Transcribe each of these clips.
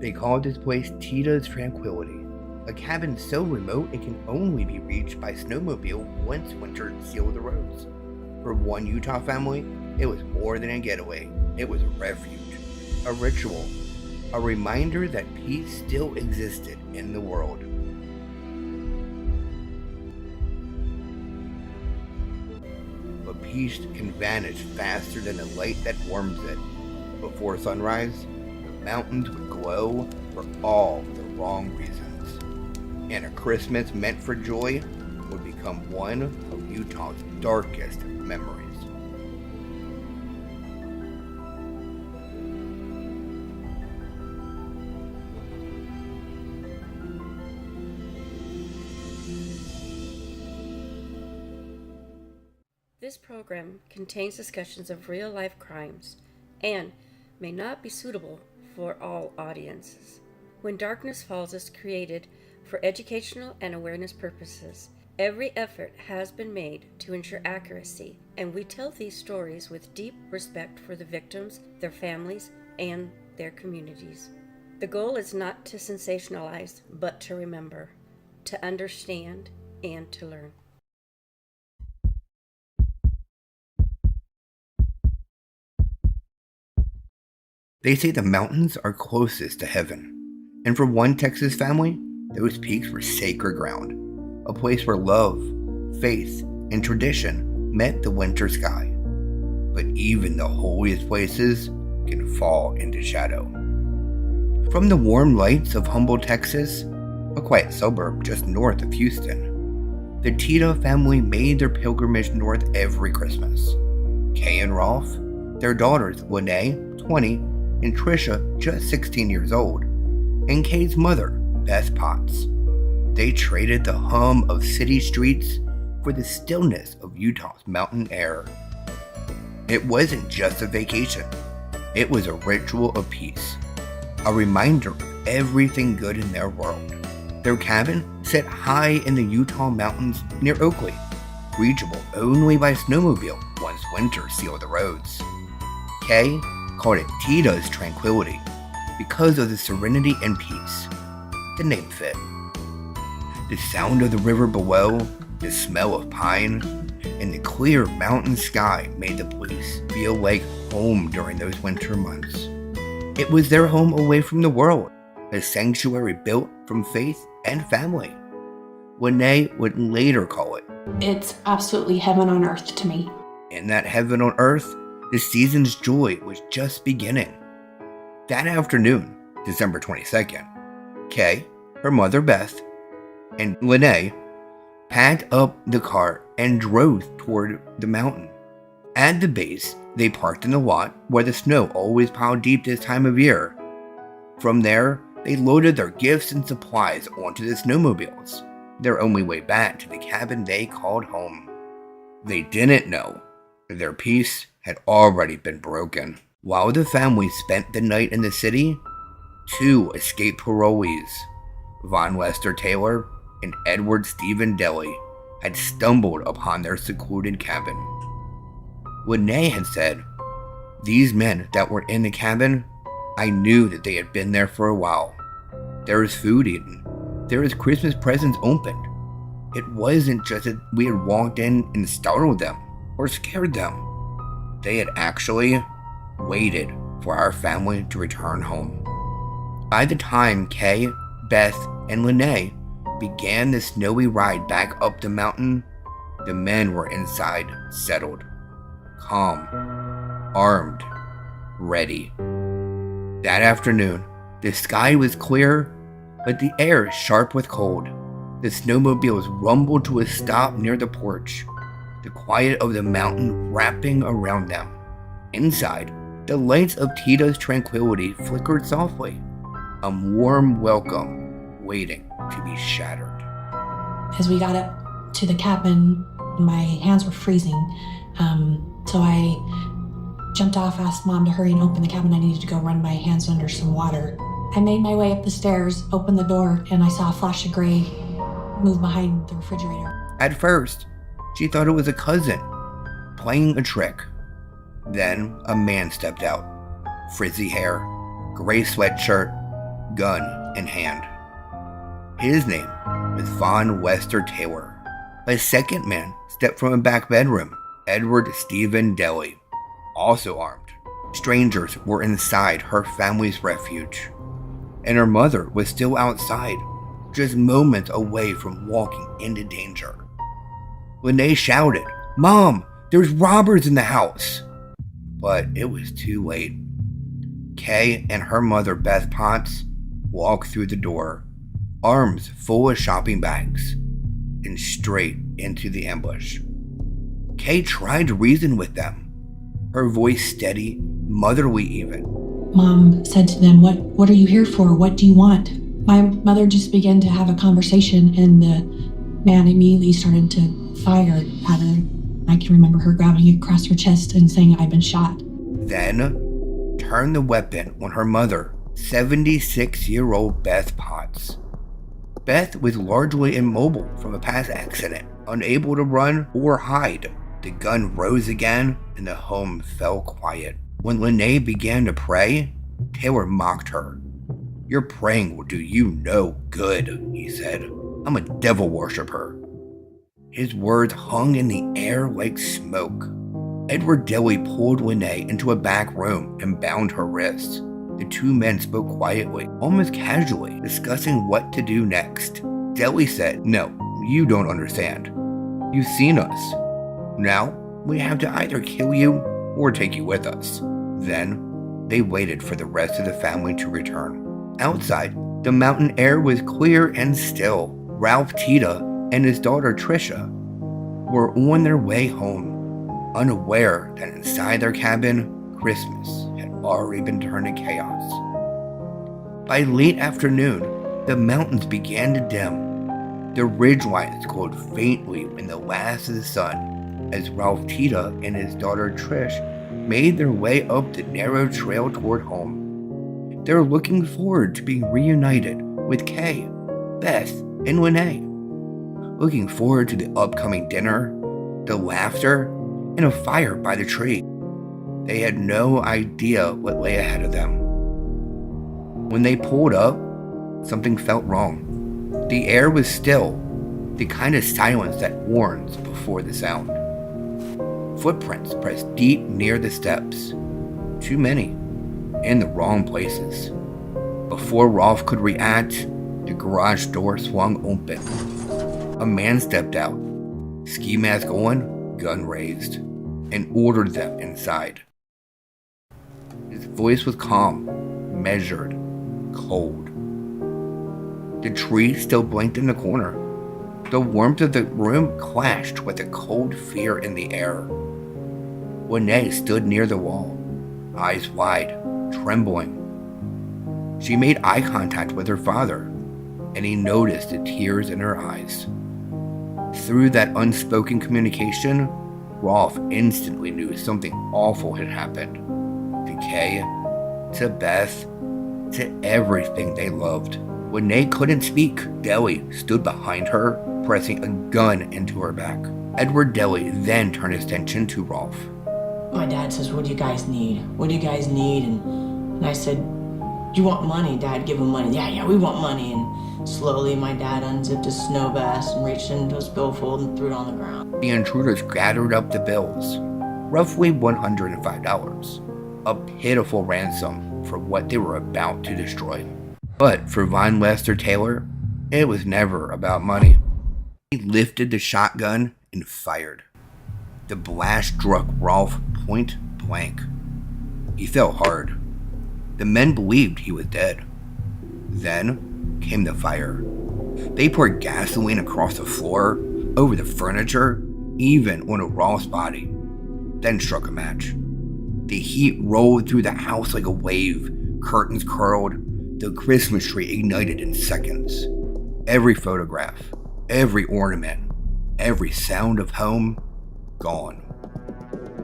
They called this place Tiede's Tranquility, a cabin so remote it can only be reached by snowmobile once winter sealed the roads. For one Utah family, it was more than a getaway. It was a refuge, a ritual, a reminder that peace still existed in the world. But peace can vanish faster than the light that warms it. Before sunrise, the mountains would glow for all the wrong reasons, and a Christmas meant for joy would become one of Utah's darkest memories. This program contains discussions of real-life crimes and may not be suitable for all audiences. When Darkness Falls is created for educational and awareness purposes, every effort has been made to ensure accuracy, and we tell these stories with deep respect for the victims, their families, and their communities. The goal is not to sensationalize, but to remember, to understand, and to learn. They say the mountains are closest to heaven, and for one Texas family, those peaks were sacred ground, a place where love, faith, and tradition met the winter sky. But even the holiest places can fall into shadow. From the warm lights of Humble, Texas, a quiet suburb just north of Houston, the Tiede family made their pilgrimage north every Christmas. Kay and Rolf, their daughters Lene, 20, and Trisha, just 16 years old, and Kay's mother, Beth Potts. They traded the hum of city streets for the stillness of Utah's mountain air. It wasn't just a vacation. It was a ritual of peace, a reminder of everything good in their world. Their cabin sat high in the Utah mountains near Oakley, reachable only by snowmobile once winter sealed the roads. Kay called it Tiede's Tranquility because of the serenity and peace. The name fit. The sound of the river below, the smell of pine, and the clear mountain sky made the place feel like home during those winter months. It was their home away from the world, a sanctuary built from faith and family. Lene would later call it, "It's absolutely heaven on earth to me." In that heaven on earth, the season's joy was just beginning. That afternoon, December 22nd, Kay, her mother Beth, and Lene packed up the car and drove toward the mountain. At the base, they parked in the lot where the snow always piled deep this time of year. From there, they loaded their gifts and supplies onto the snowmobiles, their only way back to the cabin they called home. They didn't know their peace had already been broken. While the family spent the night in the city, two escaped parolees, Von Lester Taylor and Edward Stephen Deli, had stumbled upon their secluded cabin. Lene had said, "These men that were in the cabin, I knew that they had been there for a while. There was food eaten. There was Christmas presents opened. It wasn't just that we had walked in and startled them or scared them. They had actually waited for our family to return home." By the time Kay, Beth, and Lene began the snowy ride back up the mountain, the men were inside, settled, calm, armed, ready. That afternoon, the sky was clear, but the air sharp with cold. The snowmobiles rumbled to a stop near the porch, the quiet of the mountain wrapping around them. Inside, the lights of Tiede's Tranquility flickered softly, a warm welcome waiting to be shattered. As we got up to the cabin, my hands were freezing, so I jumped off, asked Mom to hurry and open the cabin. I needed to go run my hands under some water. I made my way up the stairs, opened the door, and I saw a flash of gray move behind the refrigerator. At first, she thought it was a cousin playing a trick. Then a man stepped out. Frizzy hair, gray sweatshirt, gun in hand. His name was Von Wester Taylor. A second man stepped from a back bedroom, Edward Stephen Deli, also armed. Strangers were inside her family's refuge, and her mother was still outside, just moments away from walking into danger. When they shouted, "Mom, there's robbers in the house!" But it was too late. Kay and her mother, Beth Potts, walked through the door, arms full of shopping bags, and straight into the ambush. Kay tried to reason with them, her voice steady, motherly even. Mom said to them, What are you here for? What do you want? My mother just began to have a conversation, and the man immediately started to fire at her. I can remember her grabbing it across her chest and saying, "I've been shot." Then turned the weapon on her mother, 76-year-old Beth Potts. Beth was largely immobile from a past accident, unable to run or hide. The gun rose again, and the home fell quiet. When Lene began to pray, Taylor mocked her. "Your praying will do you no good," he said. "I'm a devil worshiper." His words hung in the air like smoke. Edward Deli pulled Lene into a back room and bound her wrists. The two men spoke quietly, almost casually, discussing what to do next. Deli said, "No, you don't understand. You've seen us. Now, we have to either kill you or take you with us." Then, they waited for the rest of the family to return. Outside, the mountain air was clear and still. Ralph Tiede and his daughter Tricia were on their way home, unaware that inside their cabin, Christmas had already been turned to chaos. By late afternoon, the mountains began to dim. The ridge lines glowed faintly in the last of the sun as Ralph Tiede and his daughter Trish made their way up the narrow trail toward home. They were looking forward to being reunited with Kay, Beth, and Lene. Looking forward to the upcoming dinner, the laughter, and a fire by the tree. They had no idea what lay ahead of them. When they pulled up, something felt wrong. The air was still, the kind of silence that warns before the sound. Footprints pressed deep near the steps. Too many, in the wrong places. Before Rolf could react, the garage door swung open. A man stepped out, ski mask on, gun raised, and ordered them inside. His voice was calm, measured, cold. The tree still blinked in the corner. The warmth of the room clashed with the cold fear in the air. Lene stood near the wall, eyes wide, trembling. She made eye contact with her father, and he noticed the tears in her eyes. Through that unspoken communication, Rolf instantly knew something awful had happened. To Kay, to Beth, to everything they loved. When they couldn't speak, Deli stood behind her, pressing a gun into her back. Edward Deli then turned his attention to Rolf. My dad says, "What do you guys need? What do you guys need?" And I said, "You want money, Dad? Give him money." Yeah, we want money. And slowly my dad unzipped his snow vest and reached into his billfold and threw it on the ground. The intruders gathered up the bills, roughly $105, a pitiful ransom for what they were about to destroy. But for Von Wester Taylor, it was never about money. He lifted the shotgun and fired. The blast struck Rolf point blank. He fell hard. The men believed he was dead. Then came the fire. They poured gasoline across the floor, over the furniture, even on a Rolf's body. Then struck a match. The heat rolled through the house like a wave. Curtains curled. The Christmas tree ignited in seconds. Every photograph, every ornament, every sound of home, gone.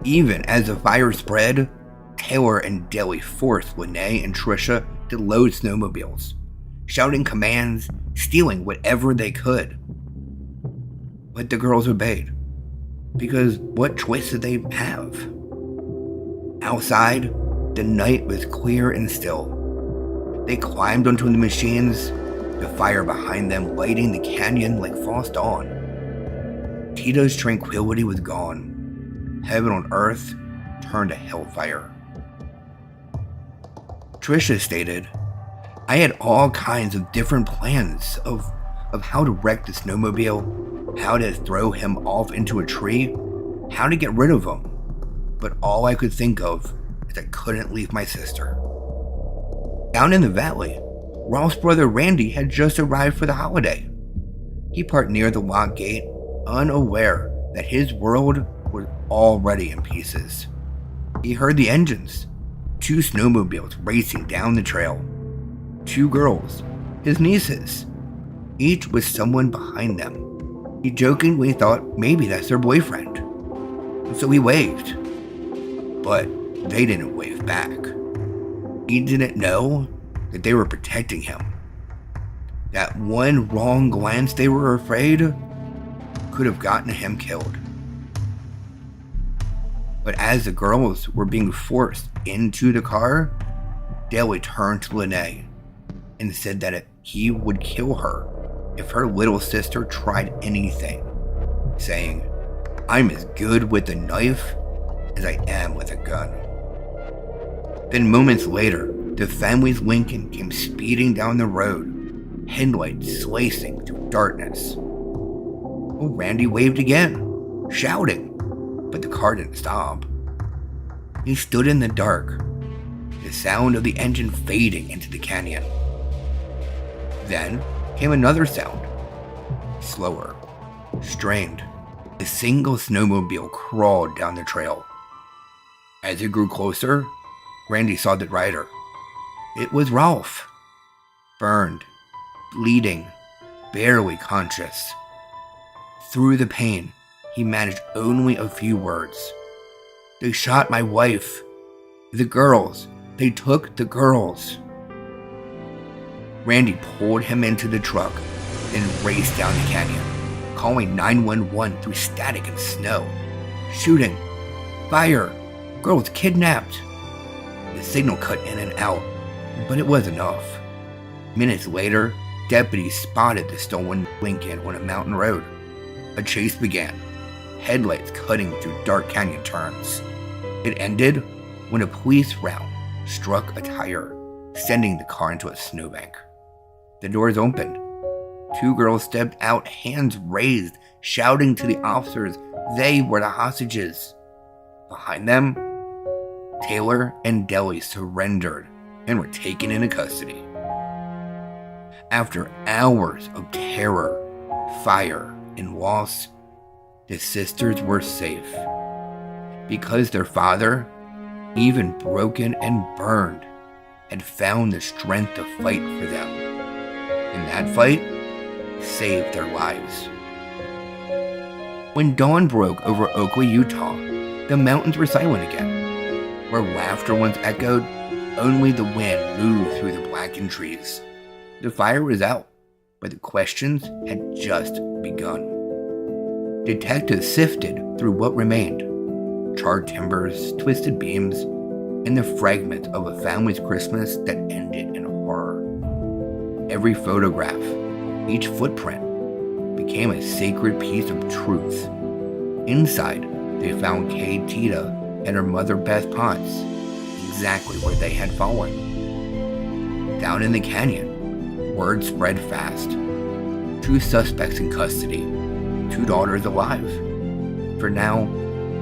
Even as the fire spread, Taylor and Deli forced Lene and Tricia to load snowmobiles, shouting commands, stealing whatever they could. But the girls obeyed, because what choice did they have? Outside, the night was clear and still. They climbed onto the machines, the fire behind them lighting the canyon like false dawn. Tiede's tranquility was gone. Heaven on earth turned to hellfire. Trisha stated, "I had all kinds of different plans of how to wreck the snowmobile, how to throw him off into a tree, how to get rid of him. But all I could think of is I couldn't leave my sister." Down in the valley, Rolf's brother Randy had just arrived for the holiday. He parked near the lock gate, unaware that his world was already in pieces. He heard the engines, 2 snowmobiles racing down the trail. 2 girls, his nieces, each with someone behind them. He jokingly thought maybe that's their boyfriend. So he waved. But they didn't wave back. He didn't know that they were protecting him. That one wrong glance they were afraid could have gotten him killed. But as the girls were being forced into the car, Deli turned to Lene and said that he would kill her if her little sister tried anything, saying, "I'm as good with a knife as I am with a gun." Then moments later, the family's Lincoln came speeding down the road, headlights slicing through darkness. Well, Randy waved again, shouting, but the car didn't stop. He stood in the dark, the sound of the engine fading into the canyon. Then came another sound, slower, strained. A single snowmobile crawled down the trail. As it grew closer, Randy saw the rider. It was Rolf. Burned, bleeding, barely conscious. Through the pain, he managed only a few words. "They shot my wife. The girls. They took the girls." Randy pulled him into the truck, then raced down the canyon, calling 911 through static and snow. Shooting. Fire. Girls kidnapped. The signal cut in and out, but it was enough. Minutes later, deputies spotted the stolen Lincoln on a mountain road. A chase began, headlights cutting through dark canyon turns. It ended when a police round struck a tire, sending the car into a snowbank. The doors opened. 2 girls stepped out, hands raised, shouting to the officers they were the hostages. Behind them, Taylor and Deli surrendered and were taken into custody. After hours of terror, fire, and loss, the sisters were safe. Because their father, even broken and burned, had found the strength to fight for them. And that fight saved their lives. When dawn broke over Oakley, Utah, the mountains were silent again. Where laughter once echoed, only the wind moved through the blackened trees. The fire was out, but the questions had just begun. Detectives sifted through what remained: charred timbers, twisted beams, and the fragments of a family's Christmas that ended in horror. Every photograph, each footprint, became a sacred piece of truth. Inside, they found Kay Tiede and her mother Beth Potts, exactly where they had fallen. Down in the canyon, word spread fast. 2 suspects in custody, 2 daughters alive. For now,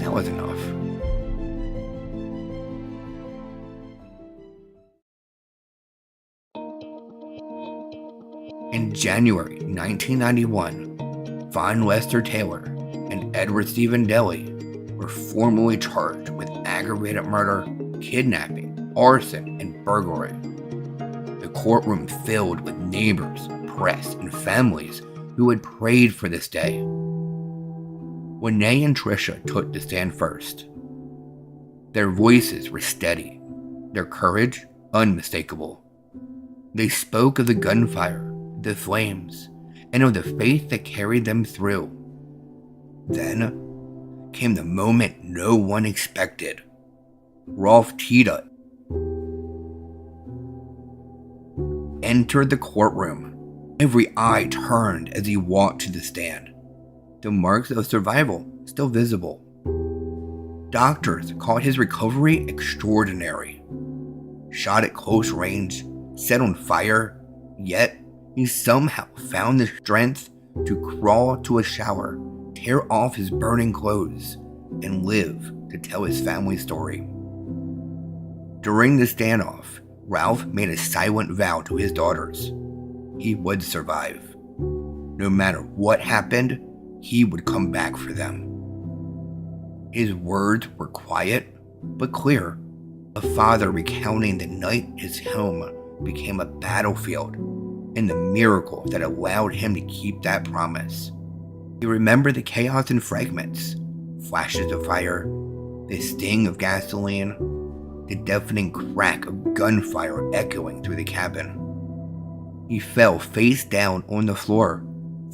that was enough. In January 1991, Von Lester Taylor and Edward Stephen Deli were formally charged with aggravated murder, kidnapping, arson, and burglary. The courtroom filled with neighbors, press, and families who had prayed for this day. Lene and Trisha took the stand first. Their voices were steady, their courage unmistakable. They spoke of the gunfire, the flames, and of the faith that carried them through. Then came the moment no one expected. Rolf Tiede. entered the courtroom. Every eye turned as he walked to the stand, the marks of survival still visible. Doctors called his recovery extraordinary. Shot at close range, set on fire, yet he somehow found the strength to crawl to a shower, tear off his burning clothes, and live to tell his family's story. During the standoff, Ralph made a silent vow to his daughters. He would survive. No matter what happened, he would come back for them. His words were quiet but clear, a father recounting the night his home became a battlefield and the miracle that allowed him to keep that promise. He remembered the chaos and fragments, flashes of fire, the sting of gasoline, the deafening crack of gunfire echoing through the cabin. He fell face down on the floor,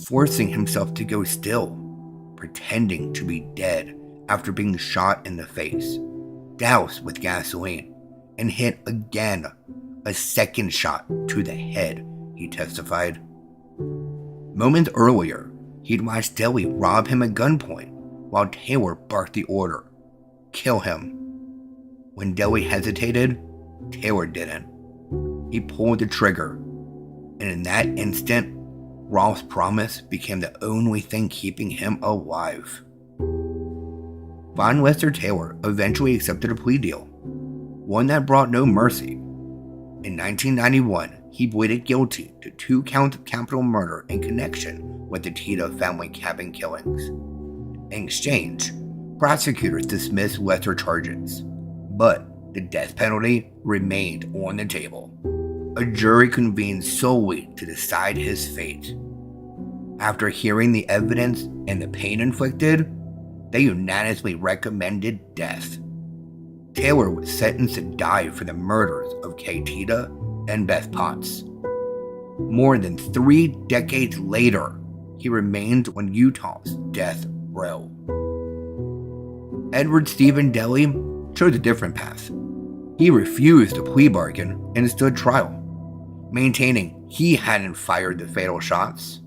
forcing himself to go still, pretending to be dead after being shot in the face, doused with gasoline, and hit again, a second shot to the head, he testified. Moments earlier, he'd watched Deli rob him at gunpoint while Taylor barked the order, "Kill him." When Deli hesitated, Taylor didn't. He pulled the trigger, and in that instant, Ralph's promise became the only thing keeping him alive. Von Lester Taylor eventually accepted a plea deal, one that brought no mercy. In 1991, he pleaded guilty to 2 counts of capital murder in connection with the Tiede family cabin killings. In exchange, prosecutors dismissed lesser charges, but the death penalty remained on the table. A jury convened solely to decide his fate. After hearing the evidence and the pain inflicted, they unanimously recommended death. Taylor was sentenced to die for the murders of Kay Tiede and Beth Potts. More than 3 decades later, he remained on Utah's death row. Edward Stephen Deli chose a different path. He refused a plea bargain and stood trial, maintaining he hadn't fired the fatal shots.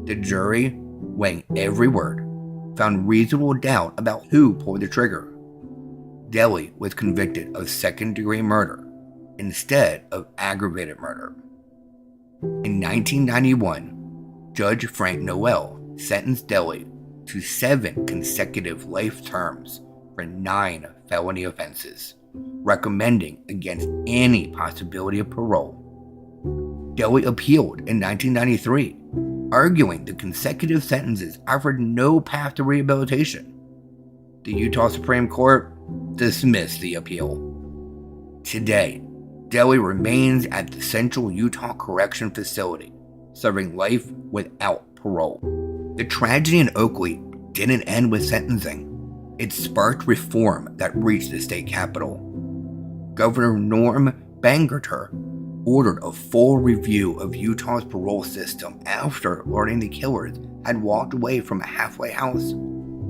The jury, weighing every word, found reasonable doubt about who pulled the trigger. Deli was convicted of second-degree murder instead of aggravated murder. In 1991, Judge Frank Noel sentenced Deli to 7 consecutive life terms for 9 felony offenses, recommending against any possibility of parole. Deli appealed in 1993, arguing the consecutive sentences offered no path to rehabilitation. The Utah Supreme Court dismissed the appeal. Today, Deli remains at the Central Utah Correction Facility, serving life without parole. The tragedy in Oakley didn't end with sentencing. It sparked reform that reached the state capitol. Governor Norm Bangerter ordered a full review of Utah's parole system after learning the killers had walked away from a halfway house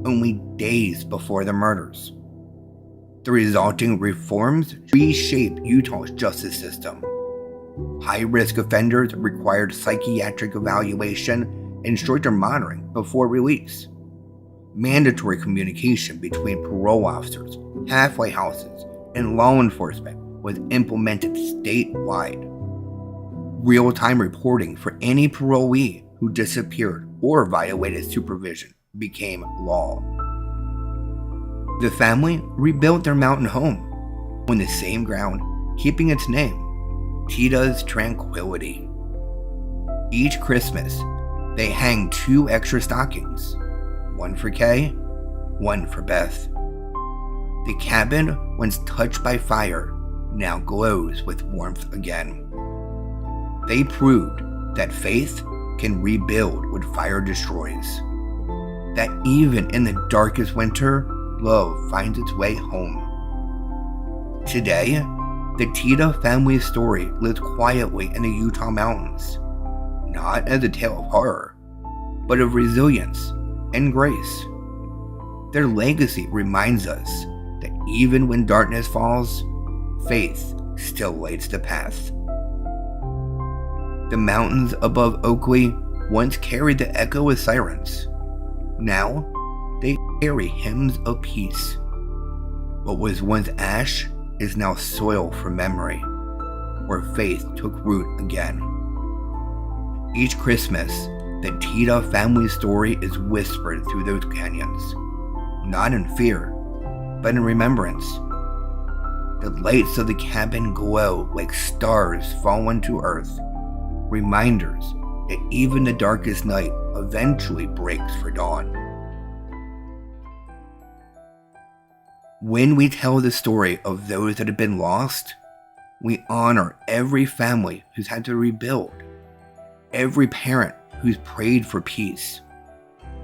only days before the murders. The resulting reforms reshaped Utah's justice system. High-risk offenders required psychiatric evaluation and stricter monitoring before release. Mandatory communication between parole officers, halfway houses, and law enforcement was implemented statewide. Real-time reporting for any parolee who disappeared or violated supervision became law. The family rebuilt their mountain home on the same ground, keeping its name, Tiede's Tranquility. Each Christmas, they hang 2 extra stockings, one for Kay, one for Beth. The cabin, once touched by fire, now glows with warmth again. They proved that faith can rebuild what fire destroys. That even in the darkest winter, love finds its way home. Today, the Tiede family's story lives quietly in the Utah mountains, not as a tale of horror, but of resilience and grace. Their legacy reminds us that even when darkness falls, faith still lights the path. The mountains above Oakley once carried the echo of sirens. Now, they carry hymns of peace. What was once ash is now soil for memory, where faith took root again. Each Christmas, the Tiede family story is whispered through those canyons, not in fear, but in remembrance. The lights of the cabin glow like stars fallen to earth, reminders that even the darkest night eventually breaks for dawn. When we tell the story of those that have been lost, we honor every family who's had to rebuild, every parent who's prayed for peace,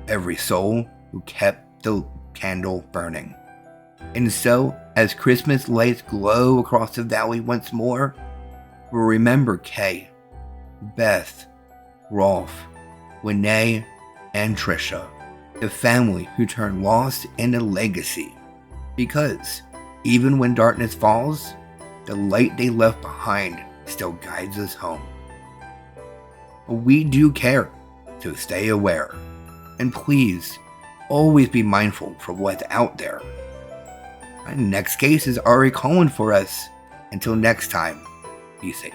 every soul who kept the candle burning. And so, as Christmas lights glow across the valley once more, we'll remember Kay, Beth, Rolf, Lene, and Trisha, the family who turned loss into legacy. Because even when darkness falls, the light they left behind still guides us home. We do care, so stay aware. And please, always be mindful for what's out there. Our next case is already calling for us. Until next time, be safe.